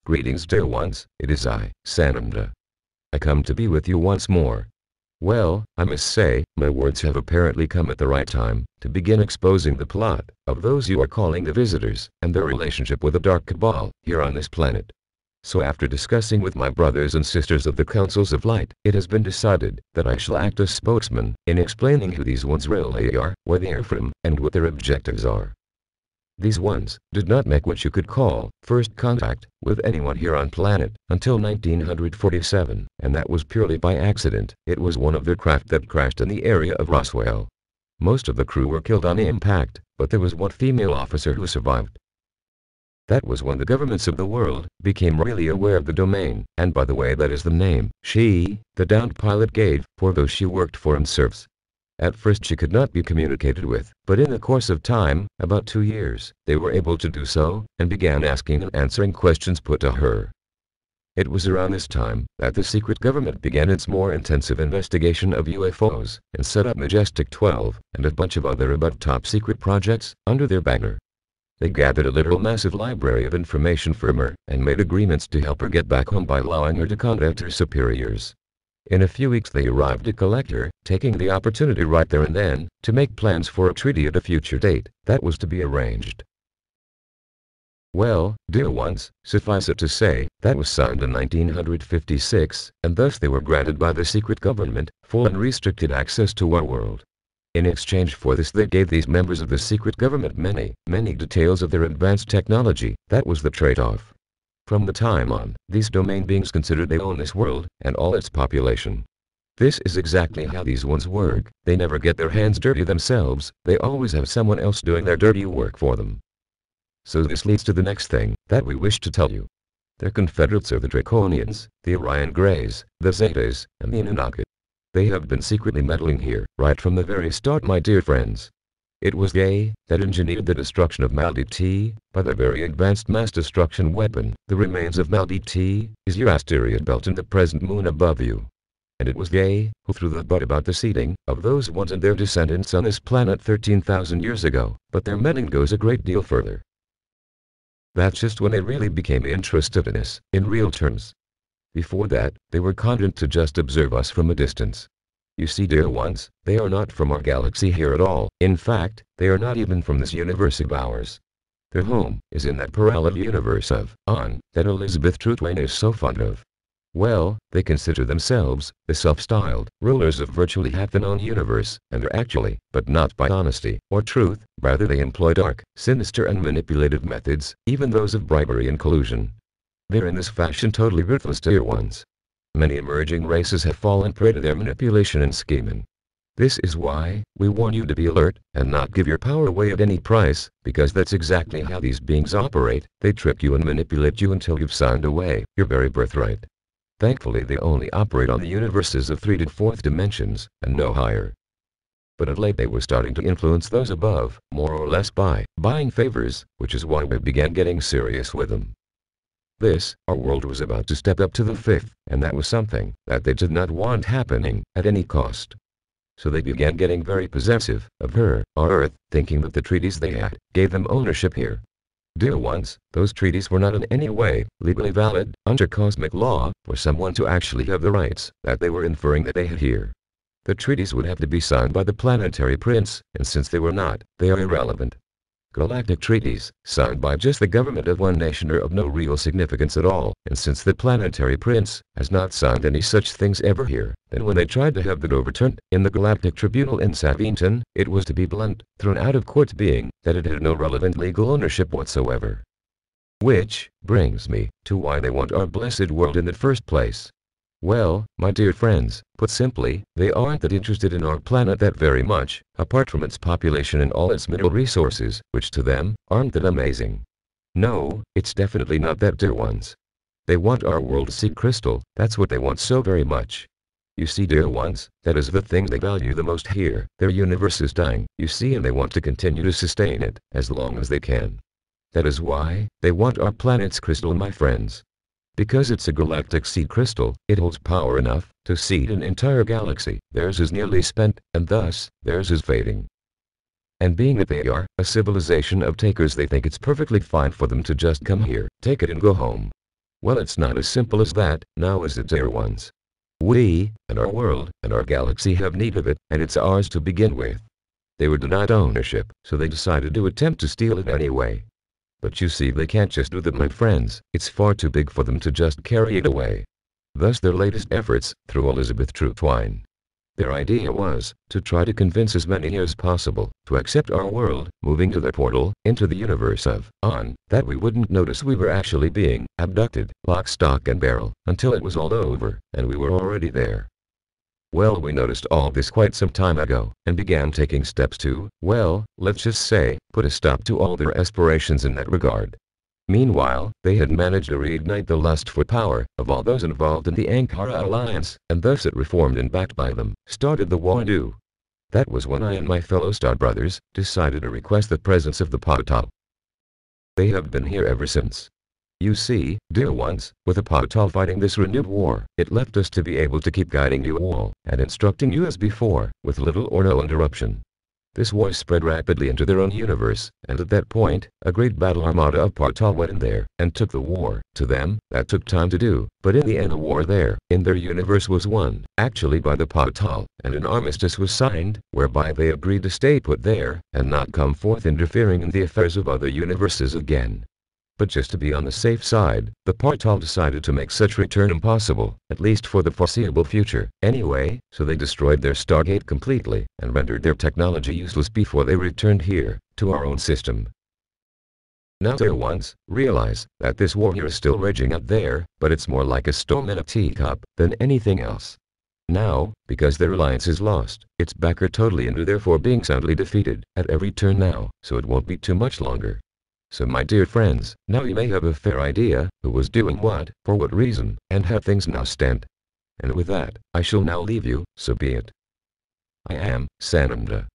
Greetings dear ones, it is I, Sananda. I come to be with you once more. Well, I must say, my words have apparently come at the right time, to begin exposing the plot of those you are calling the visitors, and their relationship with the dark cabal, here on this planet. So after discussing with my brothers and sisters of the Councils of Light, it has been decided that I shall act as spokesman, in explaining who these ones really are, where they are from, and what their objectives are. These ones did not make what you could call first contact with anyone here on planet until 1947, and that was purely by accident. It was one of their craft that crashed in the area of Roswell. Most of the crew were killed on impact, but there was one female officer who survived. That was when the governments of the world became really aware of the domain, and by the way, that is the name the downed pilot gave for those she worked for and serves. At first she could not be communicated with, but in the course of time, about 2 years, they were able to do so, and began asking and answering questions put to her. It was around this time that the secret government began its more intensive investigation of UFOs, and set up Majestic 12, and a bunch of other about top secret projects, under their banner. They gathered a literal massive library of information from her, and made agreements to help her get back home by allowing her to contact her superiors. In a few weeks they arrived to collect her, taking the opportunity right there and then, to make plans for a treaty at a future date, that was to be arranged. Well, dear ones, suffice it to say, that was signed in 1956, and thus they were granted by the secret government, full unrestricted access to our world. In exchange for this they gave these members of the secret government many details of their advanced technology. That was the trade-off. From the time on, these domain beings considered they own this world, and all its population. This is exactly how these ones work. They never get their hands dirty themselves, they always have someone else doing their dirty work for them. So this leads to the next thing that we wish to tell you. Their confederates are the Draconians, the Orion Greys, the Zetas, and the Anunnaki. They have been secretly meddling here, right from the very start, my dear friends. It was they that engineered the destruction of Malmak T by the very advanced mass destruction weapon. The remains of Malmak T is your asteroid belt and the present moon above you. And it was they who threw the butt about the seeding of those ones and their descendants on this planet 13,000 years ago, but their meddling goes a great deal further. That's just when they really became interested in us, in real terms. Before that, they were content to just observe us from a distance. You see, dear ones, they are not from our galaxy here at all. In fact, they are not even from this universe of ours. Their home is in that parallel universe of On that Elizabeth Trutwin is so fond of. Well, they consider themselves the self-styled rulers of virtually half the known universe, and are actually, but not by honesty or truth, rather they employ dark, sinister and manipulative methods, even those of bribery and collusion. They're in this fashion totally ruthless, dear ones. Many emerging races have fallen prey to their manipulation and scheming. This is why we warn you to be alert, and not give your power away at any price, because that's exactly how these beings operate. They trick you and manipulate you until you've signed away your very birthright. Thankfully they only operate on the universes of 3rd and 4th dimensions, and no higher. But of late they were starting to influence those above, more or less by buying favors, which is why we began getting serious with them. Our world was about to step up to the 5th, and that was something that they did not want happening at any cost. So they began getting very possessive of her, our Earth, thinking that the treaties they had gave them ownership here. Dear ones, those treaties were not in any way legally valid under cosmic law for someone to actually have the rights that they were inferring that they had here. The treaties would have to be signed by the planetary prince, and since they were not, they are irrelevant. Galactic treaties, signed by just the government of one nation, are of no real significance at all, and since the planetary prince has not signed any such things ever here, then when they tried to have that overturned in the Galactic Tribunal in Savinton, it was, to be blunt, thrown out of court, being that it had no relevant legal ownership whatsoever. Which brings me to why they want our blessed world in the first place. Well, my dear friends, put simply, they aren't that interested in our planet that very much, apart from its population and all its mineral resources, which to them aren't that amazing. No, it's definitely not that, dear ones. They want our world seed crystal, that's what they want so very much. You see, dear ones, that is the thing they value the most here. Their universe is dying, you see, and they want to continue to sustain it as long as they can. That is why they want our planet's crystal, my friends. Because it's a galactic seed crystal, it holds power enough to seed an entire galaxy. Theirs is nearly spent, and thus, theirs is fading. And being that they are a civilization of takers, they think it's perfectly fine for them to just come here, take it and go home. Well, it's not as simple as that, now is it, dear ones? We, and our world, and our galaxy have need of it, and it's ours to begin with. They were denied ownership, so they decided to attempt to steal it anyway. But you see, they can't just do that, my friends. It's far too big for them to just carry it away. Thus their latest efforts, through Elizabeth Trutwin. Their idea was to try to convince as many as possible to accept our world, moving to the portal into the universe of on, that we wouldn't notice we were actually being abducted, lock, stock and barrel, until it was all over, and we were already there. Well, we noticed all this quite some time ago, and began taking steps to, well, let's just say, put a stop to all their aspirations in that regard. Meanwhile, they had managed to reignite the lust for power of all those involved in the Ankara alliance, and thus it reformed and backed by them, started the war anew. That was when I and my fellow star brothers decided to request the presence of the paa-tal. They have been here ever since. You see, dear ones, with the paa-tal fighting this renewed war, it left us to be able to keep guiding you all, and instructing you as before, with little or no interruption. This war spread rapidly into their own universe, and at that point, a great battle armada of paa-tal went in there, and took the war. To them, that took time to do, but in the end the war there, in their universe was won, actually by the paa-tal, and an armistice was signed, whereby they agreed to stay put there, and not come forth interfering in the affairs of other universes again. But just to be on the safe side, the paa-tal decided to make such return impossible, at least for the foreseeable future, anyway, so they destroyed their Stargate completely, and rendered their technology useless before they returned here, to our own system. Now dear ones, realize that this war here is still raging out there, but it's more like a storm in a teacup than anything else. Now, because their alliance is lost, it's back or totally and therefore being soundly defeated, at every turn now, so it won't be too much longer. So my dear friends, now you may have a fair idea, who was doing what, for what reason, and how things now stand. And with that, I shall now leave you, so be it. I am, SANANDA.